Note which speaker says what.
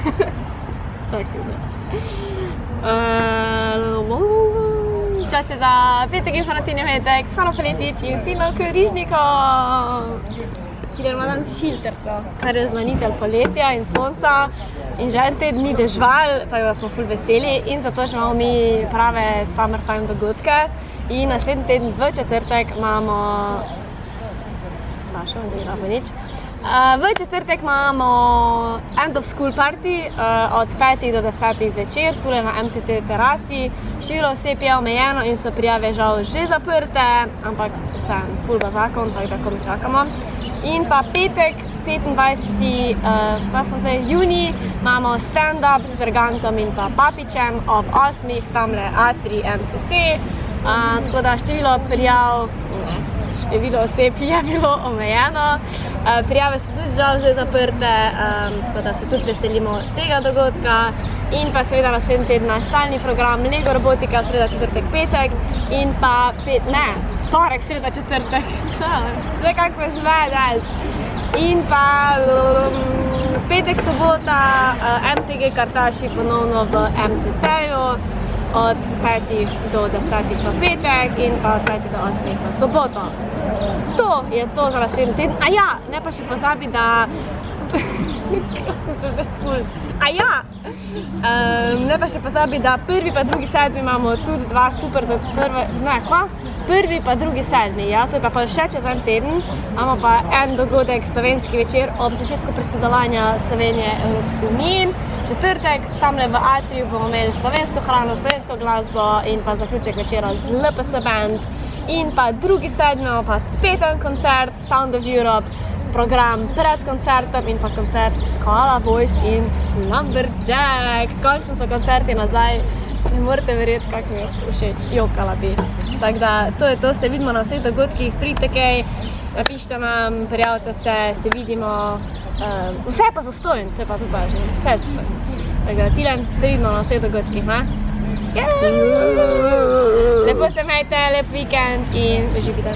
Speaker 1: Čakaj, čas je za petek informativni petek s Hano Paletič in Stino Križnikom. Kjer ima danes šilterco, kar je znanitelj poletja in sonca in že en teden ni dežval, tako da smo ful veseli in zato že imamo mi prave summertime dogodke in naslednji teden v četrtek imamo Sašo, ne rabo nič. V četrtek imamo end of school party od 5 do 10 zvečer, tule na MCC terasi. Število oseb je omejeno in so prijave žal že zaprte, ampak vseeno, ful bo zakon, tako da komi čakamo. In pa petek, 25. Juni, imamo stand-up s Bergantom in pa Papičem ob 8. tamle A3 MCC. Tako da število oseb je bilo omejeno. Prijave so tudi žal že zaprte, tako da se tudi veselimo tega dogodka. In pa seveda naslednji teden naš stalni program Lego robotika, sreda, četrtek, petek in pa torek, sreda, četrtek. Že kako me zmedeš. In pa petek, sobota, MTG Kartaši ponovno v MCC-ju od 5 do 10 v petek in pa od 5 do 8 v soboto. To je to za naslednji teden. Ne pa še pozabi, da ne pa še pozabi, da prvi pa drugi sedmi imamo tudi dva super prvi pa drugi sedmi, to je pa še čez en teden, imamo pa en dogodek, slovenski večer ob začetku predsedovanja Slovenije Evropski uniji. Četrtek, tamle v Atriju bomo imeli slovensko hrano, slovensko glasbo in pa zaključek večera z LPS Band. In pa drugi sedmi imamo pa spet en koncert Sound of Europe, program pred koncertom in pa koncert Skala Voice in Lumberjack. Končno so koncerti nazaj, ne morete verjeti, kako mi je všeč, jokala bi. Tako da, to je to, se vidimo na vseh dogodkih, pridite kaj, napišite nam, prijavite se vidimo, vse pa zastojn, to je pa tudi važno, vse je zastojn. Tako da, Tilen, se vidimo na vseh dogodkih, Lepo se imejte, lep vikend in uživite.